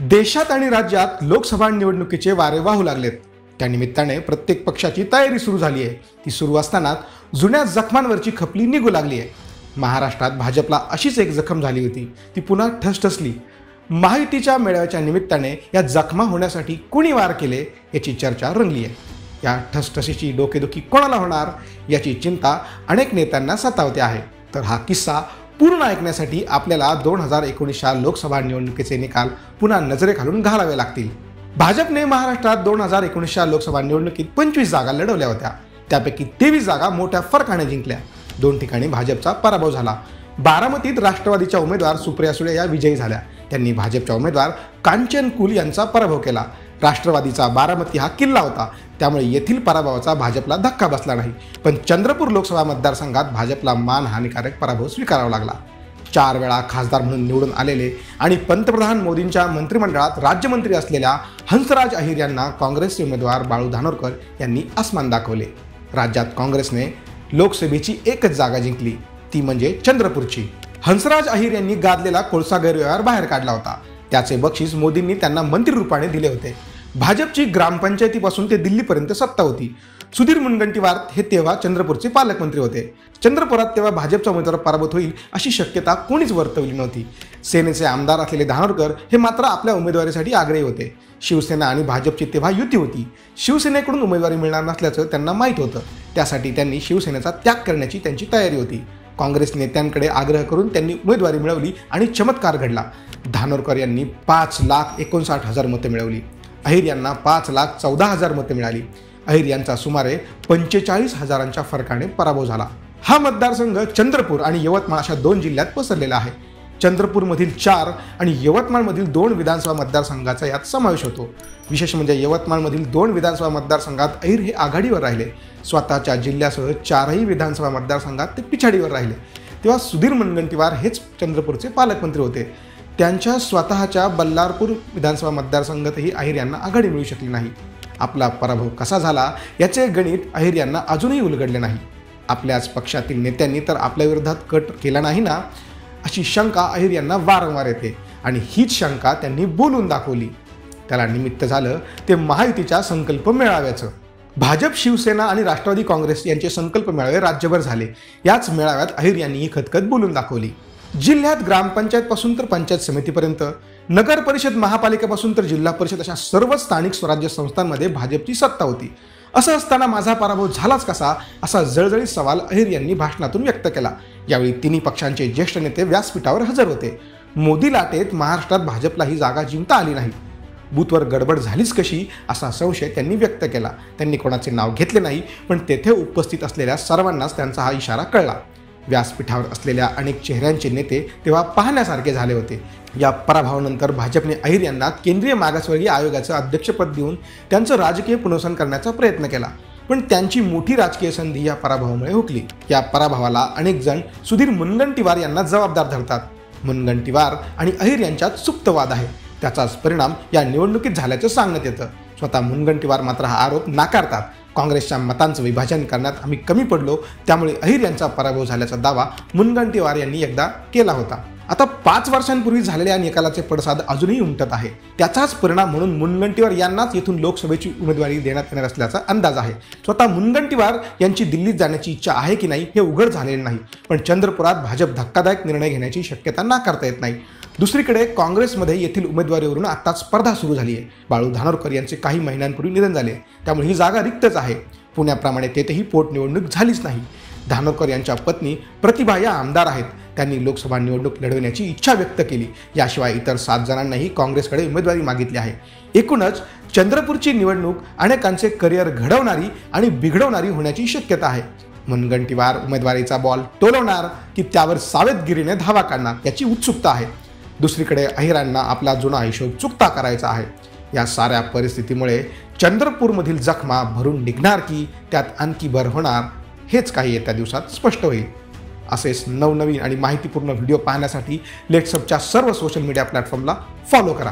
देशात आणि राज्यात लोकसभा निवडणुकीचे वारे वाहू लागलेत। त्यानिमित्ताने प्रत्येक पक्षाची तयारी सुरू झाली आहे। ती सुरू असताना जुन्या जखमांवरची खपली निघू लागली आहे। महाराष्ट्रात भाजपला अशीच एक जखम झाली होती, ती पुन्हा ठसठसली। महायुतीच्या मेळाव्याच्या निमित्ताने या जखमा होण्यासाठी कोणी वार केले याची चर्चा रंगली आहे। या ठसठशीची डोकेदुखी कोणाला होणार याची चिंता अनेक नेत्यांना सतावते आहे। तर हा किस्सा पूर्ण ऐकण्यासाठी आपल्याला 2019च्या लोकसभा निवडणुकीचे निकाल पुन्हा नजरेखालून घालावे लागतील। भाजपने महाराष्ट्रात 2019च्या लोकसभा निवडणुकीत 25 जागा लढवल्या होत्या। त्यापैकी 23 जागा मोठ्या फरकाने जिंकल्या। 2 ठिकाणी भाजपचा पराभव झाला। बारामतीत राष्ट्रवादीच्या उमेदवार सुप्रिया सुळे या विजयी झाल्या। त्यांनी भाजपच्या उमेदवार कांचन कुल यांचा पराभव केला। राष्ट्रवादीचा बारामती हा किल्ला होता, त्यामुळे येथील पराभवाचा भाजपला धक्का बसला नाही। पण चंद्रपूर लोकसभा मतदारसंघात भाजपला मानहानीकारक पराभव स्वीकारावा लागला। 4 वेळा खासदार म्हणून निवडून आलेले आणि पंतप्रधान मोदींच्या मंत्रिमंडळात राज्यमंत्री असलेल्या हंसराज अहिर यांना काँग्रेसचे उमेदवार बाळू धानोरकर यांनी आसमान दाखवले। राज्यात काँग्रेसने लोकसभेची एकच जागा जिंकली, ती म्हणजे चंद्रपूरची। हंसराज अहिर यांनी गाजलेला कोळसा गैरव्यवहार बाहेर काढला होता। त्याचे बक्षीस मोदींनी त्यांना मंत्री रूपाने दिले होते। भाजपची ग्रामपंचायतीपासून ते दिल्लीपर्यंत सत्ता होती। सुधीर मुनगंटीवार हे तेव्हा चंद्रपूरचे पालकमंत्री होते। चंद्रपुरात तेव्हा भाजपचा उमेदवार पराभूत होईल अशी शक्यता कोणीच वर्तवली नव्हती। सेनेचे आमदार असलेले धानोरकर हे मात्र आपल्या उमेदवारीसाठी आग्रही होते। शिवसेना आणि भाजपची तेव्हा युती होती। शिवसेनेकडून उमेदवारी मिळणार नसल्याचं त्यांना माहीत होतं। त्यासाठी त्यांनी शिवसेनेचा त्याग करण्याची त्यांची तयारी होती। काँग्रेस नेत्यांकडे आग्रह करून त्यांनी उमेदवारी मिळवली आणि चमत्कार घडला। धानोरकर यांनी 5,59,000 मते मिळवली। अहिर यांना 5,14,000 मते मिळाली। अहिर यांचा सुमारे 45,000च्या फरकाने पराभव झाला। हा मतदारसंघ चंद्रपूर आणि यवतमाळ अशा 2 जिल्ह्यात पसरलेला आहे। चंद्रपूरमधील 4 आणि यवतमाळमधील 2 विधानसभा मतदारसंघाचा यात समावेश होतो। विशेष म्हणजे यवतमाळमधील 2 विधानसभा मतदारसंघात अहिर हे आघाडीवर राहिले। स्वतःच्या जिल्ह्यासह 4ही विधानसभा मतदारसंघात ते पिछाडीवर राहिले। तेव्हा सुधीर मुनगंटीवार हेच चंद्रपूरचे पालकमंत्री होते। त्यांच्या स्वतःच्या बल्लारपूर विधानसभा मतदारसंघातही अहिर यांना आघाडी मिळू शकली नाही। आपला पराभव कसा झाला याचे गणित अहिर यांना अजूनही उलगडले नाही। आपल्याच पक्षातील नेत्यांनी तर आपल्या विरोधात कट केला नाही ना, अशी शंका अहिर यांना वारंवार येते आणि हीच शंका त्यांनी बोलून दाखवली। त्याला निमित्त झालं ते महायुतीच्या संकल्प मेळाव्याचं। भाजप, शिवसेना आणि राष्ट्रवादी काँग्रेस यांचे संकल्प मेळावे राज्यभर झाले। याच मेळाव्यात अहिर यांनी ही खतखत बोलून दाखवली। जिल्ह्यात ग्रामपंचायतपासून तर पंचायत समितीपर्यंत, नगर परिषद, महापालिकेपासून तर जिल्हा परिषद अशा सर्व स्थानिक स्वराज्य संस्थांमध्ये भाजपची सत्ता होती। असं असताना माझा पराभव झालाच कसा, असा जळजळीत सवाल अहिर यांनी भाषणातून व्यक्त केला। यावेळी तिन्ही पक्षांचे ज्येष्ठ नेते व्यासपीठावर हजर होते। मोदी लाटेत महाराष्ट्रात भाजपला ही जागा जिंकता आली नाही। बूथवर गडबड झालीच कशी असा संशय त्यांनी व्यक्त केला। त्यांनी कोणाचे नाव घेतले नाही, पण तेथे उपस्थित असलेल्या सर्वांनाच त्यांचा हा इशारा कळला। व्यासपीठावर असलेल्या अनेक चेहऱ्यांचे नेते तेव्हा पाहण्यासारखे झाले होते। या पराभवानंतर भाजपने अहिर यांना केंद्रीय मागासवर्गीय आयोगाचं अध्यक्षपद देऊन त्यांचं राजकीय पुनर्वसन करण्याचा प्रयत्न केला, पण त्यांची मोठी राजकीय संधी या पराभवामुळे हुकली। या पराभवाला अनेक जण सुधीर मुनगंटीवार यांना जबाबदार धरतात। मुनगंटीवार आणि अहिर यांच्यात सुप्त वाद आहे, त्याचाच परिणाम या निवडणुकीत झाल्याचं सांगण्यात येतं। स्वतः मुनगंटीवार मात्र हा आरोप नाकारतात। काँग्रेसच्या मतांचं विभाजन करण्यात आम्ही कमी पडलो, त्यामुळे अहिर यांचा पराभव झाल्याचा दावा मुनगंटीवार यांनी एकदा केला होता। आता 5 वर्षांपूर्वी झालेल्या निकालाचे पडसाद अजूनही उमटत आहे। त्याचाच परिणाम म्हणून मुनगंटीवार यांनाच येथून लोकसभेची उमेदवारी देण्यात येणार असल्याचा अंदाज आहे। स्वतः मुनगंटीवार यांची दिल्लीत जाण्याची इच्छा आहे की नाही हे उघड झालेले नाही, पण चंद्रपुरात भाजप धक्कादायक निर्णय घेण्याची शक्यता नाकारता येत नाही। दुसरीकडे काँग्रेसमध्ये येथील उमेदवारीवरून आता स्पर्धा सुरू झाली आहे। बाळू धानोरकर यांचे काही महिन्यांपूर्वी निधन झाले, त्यामुळे ही जागा रिक्तच आहे। पुण्याप्रमाणे तेथेही पोटनिवडणूक झालीच नाही। धानोरकर यांच्या पत्नी प्रतिभा या आमदार आहेत। त्यांनी लोकसभा निवडणूक लढवण्याची इच्छा व्यक्त केली। याशिवाय इतर 7 जणांनाही काँग्रेसकडे उमेदवारी मागितली आहे। एकूणच चंद्रपूरची निवडणूक अनेकांचे करिअर घडवणारी आणि बिघडवणारी होण्याची शक्यता आहे। मुनगंटीवार उमेदवारीचा बॉल टोलवणार की त्यावर सावधगिरीने धावा काढणार याची उत्सुकता आहे। दुसरीकडे अहिरांना आपला जुना हिशोब चुकता करायचा आहे। या साऱ्या परिस्थितीमुळे चंद्रपूरमधील जखमा भरून निघणार की त्यात आणखी भर होणार हेच काही येत्या दिवसात स्पष्ट होईल। असेच नवनवीन आणि माहितीपूर्ण व्हिडिओ पाहण्यासाठी लेट्सअपच्या सर्व सोशल मीडिया प्लॅटफॉर्मला फॉलो करा।